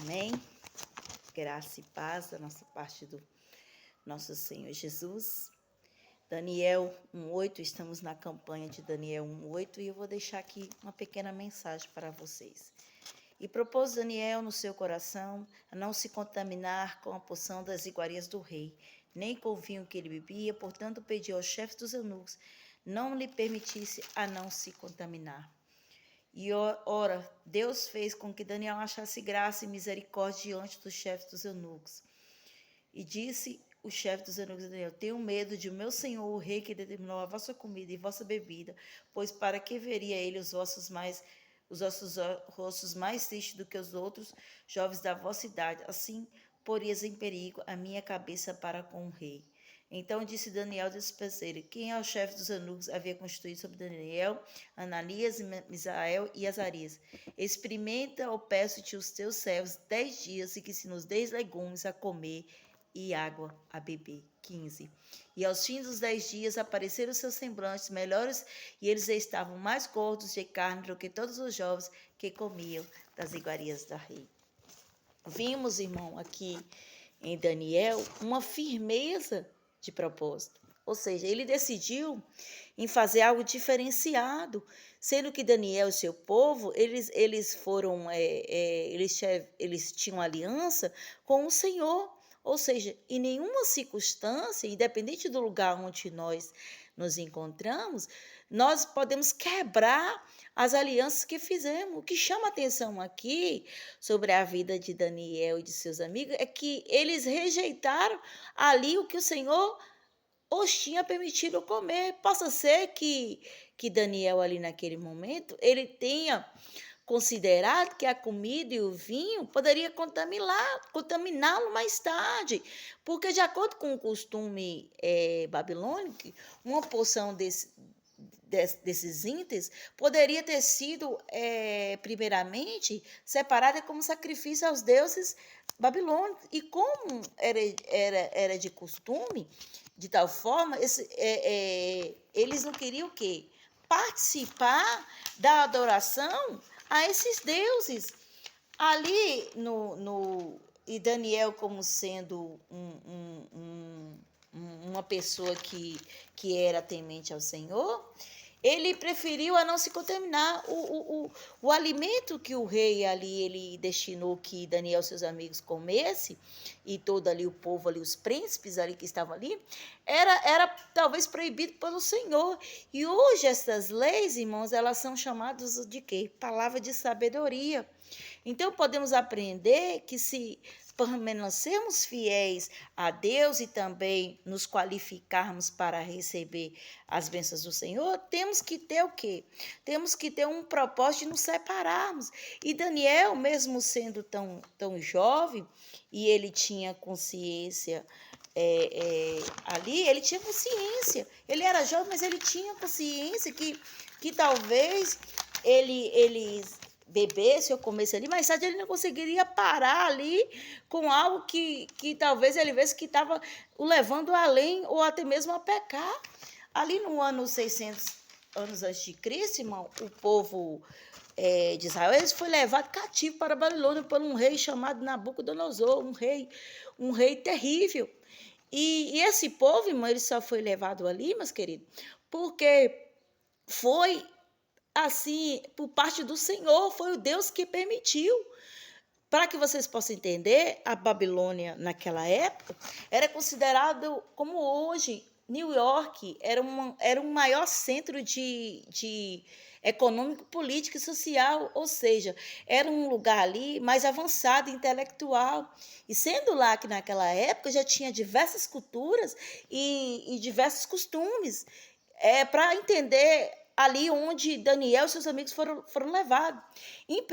Amém? Graça e paz da nossa parte do nosso Senhor Jesus. Daniel 1:8, estamos na campanha de Daniel 1:8 e eu vou deixar aqui uma pequena mensagem para vocês. E propôs Daniel no seu coração a não se contaminar com a porção das iguarias do rei, nem com o vinho que ele bebia, portanto pediu ao chefe dos eunucos não lhe permitisse a não se contaminar. E ora, Deus fez com que Daniel achasse graça e misericórdia diante dos chefes dos eunucos. E disse o chefe dos eunucos a Daniel: tenho medo de meu senhor, o rei, que determinou a vossa comida e vossa bebida, pois para que veria ele os vossos rostos mais tristes do que os outros jovens da vossa idade? Assim porias em perigo a minha cabeça para com o rei. Então disse Daniel ao dispenseiro: quem é o chefe dos eunucos havia constituído sobre Daniel, Ananias, Misael e Azarias? Experimenta, eu peço-te, os teus servos 10 dias, e que se nos deis legumes a comer e água a beber. 15. E aos fins dos 10 dias apareceram seus semblantes melhores, e eles estavam mais gordos de carne do que todos os jovens que comiam das iguarias da rei. Vimos, irmão, aqui em Daniel uma firmeza de propósito. Ou seja, ele decidiu em fazer algo diferenciado, sendo que Daniel e seu povo, eles tinham aliança com o Senhor. Ou seja, em nenhuma circunstância, independente do lugar onde nós nos encontramos, nós podemos quebrar as alianças que fizemos. O que chama a atenção aqui sobre a vida de Daniel e de seus amigos é que eles rejeitaram ali o que o Senhor os tinha permitido comer. Possa ser que Daniel ali naquele momento, ele tenha considerado que a comida e o vinho poderia contaminá-lo mais tarde, porque de acordo com o costume babilônico, uma porção desses íntegros poderia ter sido primeiramente separada como sacrifício aos deuses babilônicos. E como era de costume, de tal forma, eles não queriam o quê? Participar da adoração a esses deuses. Ali e Daniel, como sendo uma pessoa que era temente ao Senhor, ele preferiu a não se contaminar. O alimento que o rei ali, ele destinou que Daniel e seus amigos comessem, e todo ali o povo ali, os príncipes ali que estavam ali, era talvez proibido pelo Senhor. E hoje essas leis, irmãos, elas são chamadas de quê? Palavra de sabedoria. Então podemos aprender que se permanecermos fiéis a Deus e também nos qualificarmos para receber as bênçãos do Senhor, temos que ter o quê? Temos que ter um propósito de nos separarmos. E Daniel, mesmo sendo tão jovem, e ele tinha consciência ali, ele tinha consciência. Ele era jovem, mas ele tinha consciência que talvez ele bebesse ou comesse ali, mais tarde ele não conseguiria parar ali com algo que talvez ele visse que estava o levando além ou até mesmo a pecar. Ali no ano 600 anos antes de Cristo, irmão, o povo de Israel, eles foi levado cativo para a Babilônia por um rei chamado Nabucodonosor, um rei terrível. E esse povo, irmão, ele só foi levado ali, meus queridos, porque foi assim, por parte do Senhor, foi o Deus que permitiu. Para que vocês possam entender, a Babilônia naquela época era considerado como hoje. New York era um maior centro de econômico, político e social, ou seja, era um lugar ali mais avançado, intelectual. E sendo lá que naquela época já tinha diversas culturas e diversos costumes, para entender ali onde Daniel e seus amigos foram levados. Em 1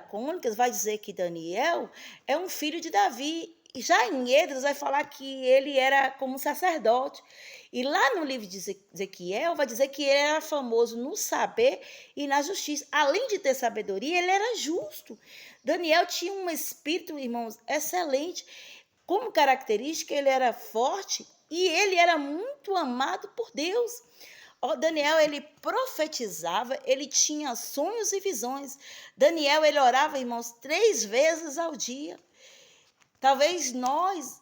Crônicas vai dizer que Daniel é um filho de Davi. E já em Esdras vai falar que ele era como sacerdote. E lá no livro de Ezequiel vai dizer que ele era famoso no saber e na justiça. Além de ter sabedoria, ele era justo. Daniel tinha um espírito, irmãos, excelente. Como característica, ele era forte e ele era muito amado por Deus. Daniel, ele profetizava, ele tinha sonhos e visões. Daniel, ele orava, irmãos, 3 vezes ao dia. Talvez nós,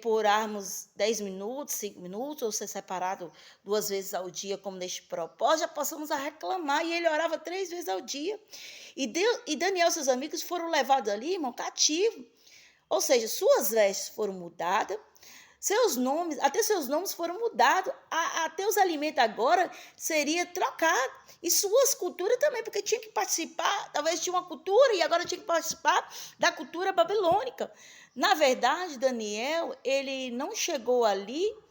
por orarmos 10 minutos, 5 minutos, ou ser separado 2 vezes ao dia, como neste propósito, já possamos a reclamar. E ele orava 3 vezes ao dia. E Daniel e seus amigos foram levados ali, irmão, cativo. Ou seja, suas vestes foram mudadas, até seus nomes foram mudados, até os alimentos agora seria trocado. E suas culturas também, porque tinha que participar, talvez tinha uma cultura e agora tinha que participar da cultura babilônica. Na verdade, Daniel, ele não chegou ali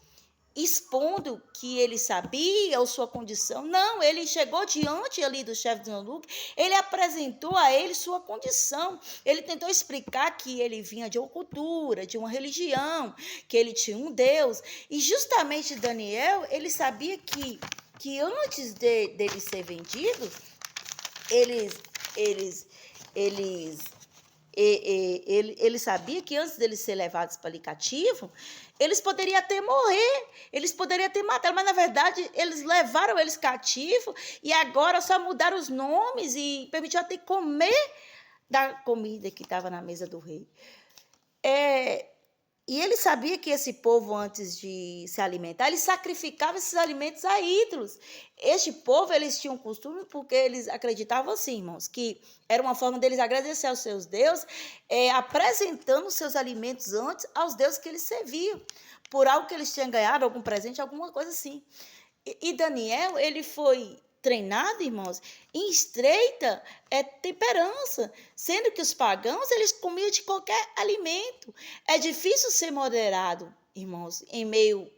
expondo que ele sabia ou sua condição. Não, ele chegou diante ali do chefe de eunuco, ele apresentou a ele sua condição. Ele tentou explicar que ele vinha de uma cultura, de uma religião, que ele tinha um Deus. E justamente Daniel, ele sabia que antes dele ser vendido, ele sabia que antes deles ser levados para ali cativo, eles poderiam até morrer, eles poderiam ter matado, mas na verdade eles levaram eles cativos e agora só mudaram os nomes e permitiram até comer da comida que estava na mesa do rei. E ele sabia que esse povo, antes de se alimentar, eles sacrificavam esses alimentos a ídolos. Este povo, eles tinham costume, porque eles acreditavam assim, irmãos, que era uma forma deles agradecer aos seus deuses, apresentando os seus alimentos antes aos deuses que eles serviam, por algo que eles tinham ganhado, algum presente, alguma coisa assim. E Daniel, ele foi treinado, irmãos, em estreita temperança, sendo que os pagãos, eles comiam de qualquer alimento. É difícil ser moderado, irmãos, em meio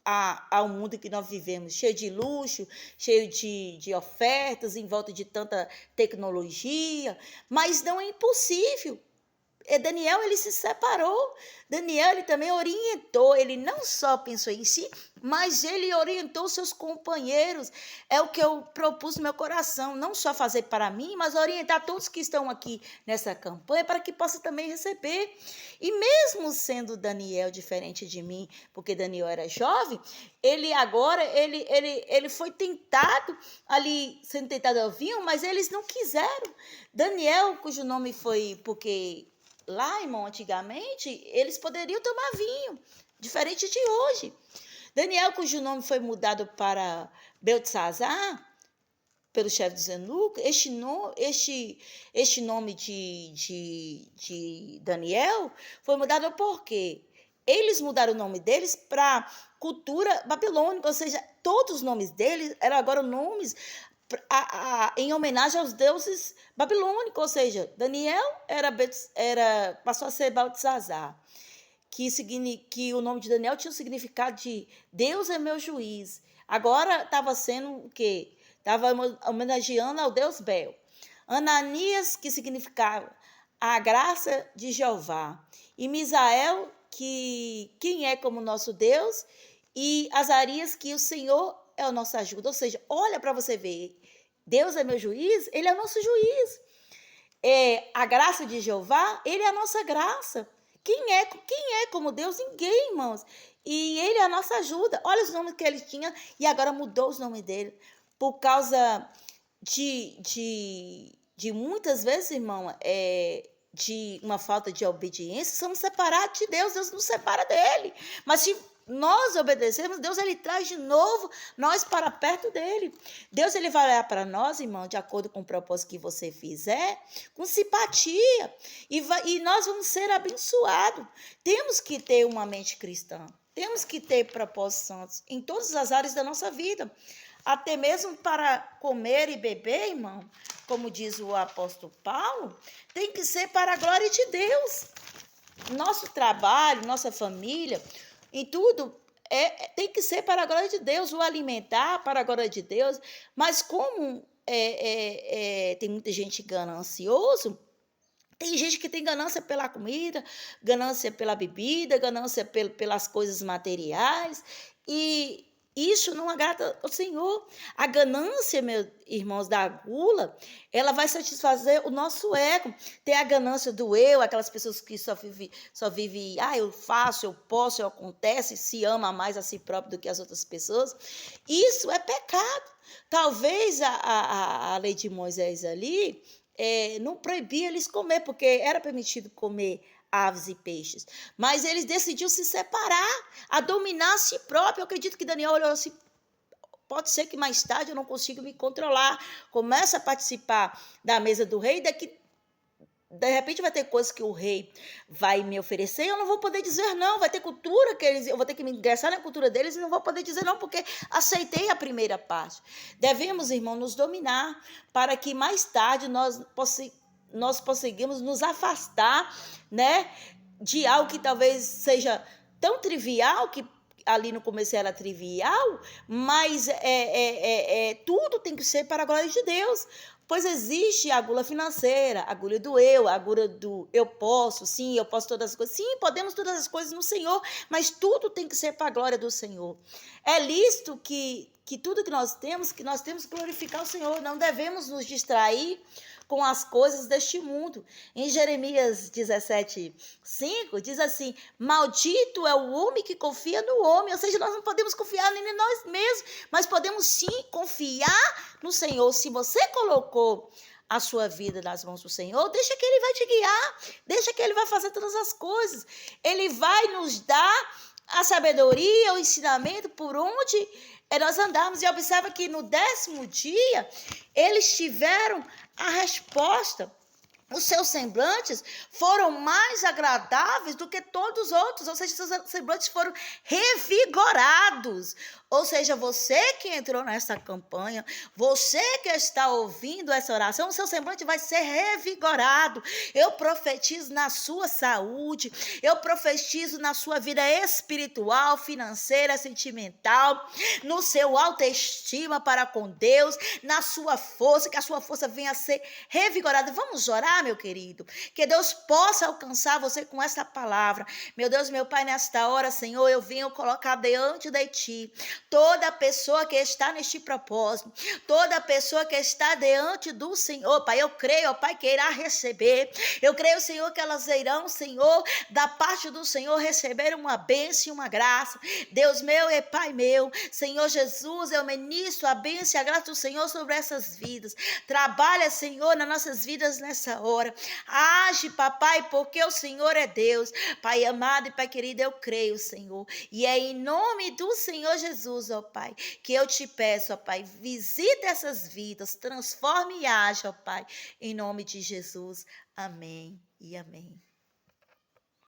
ao mundo que nós vivemos, cheio de luxo, cheio de ofertas, em volta de tanta tecnologia, mas não é impossível. Daniel, ele se separou. Daniel, ele também orientou, ele não só pensou em si, mas ele orientou seus companheiros. É o que eu propus no meu coração, não só fazer para mim, mas orientar todos que estão aqui nessa campanha, para que possam também receber. E mesmo sendo Daniel diferente de mim, porque Daniel era jovem, ele agora, ele foi tentado ali, sendo tentado ao vinho, mas eles não quiseram. Daniel, cujo nome foi porque... Lá, irmão, antigamente, eles poderiam tomar vinho, diferente de hoje. Daniel, cujo nome foi mudado para Beltesazar, pelo chefe dos eunucos, este nome de Daniel foi mudado por quê? Eles mudaram o nome deles para cultura babilônica, ou seja, todos os nomes deles eram agora nomes em homenagem aos deuses babilônicos, ou seja, Daniel passou a ser Beltesazar, que o nome de Daniel tinha o significado de Deus é meu juiz. Agora estava sendo o quê? Estava homenageando ao Deus Bel. Ananias, que significava a graça de Jeová. E Misael, que quem é como nosso Deus. E Azarias, que o Senhor é a nossa ajuda. Ou seja, olha para você ver, Deus é meu juiz, ele é o nosso juiz. A graça de Jeová, ele é a nossa graça. Quem é como Deus? Ninguém, irmãos. E ele é a nossa ajuda. Olha os nomes que ele tinha e agora mudou os nomes dele. Por causa de muitas vezes, irmão, de uma falta de obediência, somos separados de Deus. Deus nos separa dele. Mas se nós obedecemos, Deus ele traz de novo nós para perto dele. Deus ele vai olhar para nós, irmão, de acordo com o propósito que você fizer, com simpatia, e nós vamos ser abençoados. Temos que ter uma mente cristã, temos que ter propósitos santos em todas as áreas da nossa vida, até mesmo para comer e beber, irmão, como diz o apóstolo Paulo, tem que ser para a glória de Deus. Nosso trabalho, nossa família, em tudo, tem que ser para a glória de Deus, o alimentar para a glória de Deus. Mas como tem muita gente ganancioso, tem gente que tem ganância pela comida, ganância pela bebida, ganância pelas coisas materiais. E Isso não agrada ao Senhor. A ganância, meus irmãos, da gula, ela vai satisfazer o nosso ego. Tem a ganância do eu, aquelas pessoas que só vive, eu faço, eu posso, eu acontece, se ama mais a si próprio do que as outras pessoas. Isso é pecado. Talvez a lei de Moisés ali não proibia eles comer, porque era permitido comer aves e peixes. Mas eles decidiram se separar, a dominar a si próprio. Eu acredito que Daniel olhou assim, pode ser que mais tarde eu não consiga me controlar. Começa a participar da mesa do rei, de repente vai ter coisas que o rei vai me oferecer e eu não vou poder dizer não. Vai ter cultura que eu vou ter que me ingressar na cultura deles e não vou poder dizer não, porque aceitei a primeira parte. Devemos, irmão, nos dominar para que mais tarde nós conseguimos nos afastar, né, de algo que talvez seja tão trivial, que ali no começo era trivial, mas tudo tem que ser para a glória de Deus. Pois existe a gula financeira, a gula do eu, a gula do eu posso, sim, eu posso todas as coisas. Sim, podemos todas as coisas no Senhor, mas tudo tem que ser para a glória do Senhor. É lícito que tudo que nós temos que glorificar o Senhor. Não devemos nos distrair com as coisas deste mundo. Em Jeremias 17:5 diz assim: maldito é o homem que confia no homem. Ou seja, nós não podemos confiar nem em nós mesmos, mas podemos sim confiar no Senhor. Se você colocou a sua vida nas mãos do Senhor, deixa que Ele vai te guiar, deixa que Ele vai fazer todas as coisas. Ele vai nos dar a sabedoria, o ensinamento por onde nós andamos. E observa que no 10º dia, eles tiveram a resposta. Os seus semblantes foram mais agradáveis do que todos os outros, ou seja, seus semblantes foram revigorados. Ou seja, você que entrou nessa campanha, você que está ouvindo essa oração, o seu semblante vai ser revigorado. Eu profetizo na sua saúde, eu profetizo na sua vida espiritual, financeira, sentimental, no seu autoestima para com Deus, na sua força, que a sua força venha a ser revigorada. Vamos orar, meu querido, que Deus possa alcançar você com essa palavra. Meu Deus, meu Pai, nesta hora, Senhor, eu venho colocar diante de Ti toda pessoa que está neste propósito, toda pessoa que está diante do Senhor, Pai, eu creio, Pai, que irá receber. Eu creio, Senhor, que elas irão, Senhor, da parte do Senhor, receber uma bênção e uma graça. Deus meu e Pai meu, Senhor Jesus, eu ministro a bênção e a graça do Senhor sobre essas vidas. Trabalha, Senhor, nas nossas vidas nessa hora. Age, papai, porque o Senhor é Deus. Pai amado e Pai querido, eu creio, Senhor. E é em nome do Senhor Jesus, ó Pai, que eu te peço, ó Pai, visita essas vidas, transforme e age, ó Pai, em nome de Jesus. Amém e amém.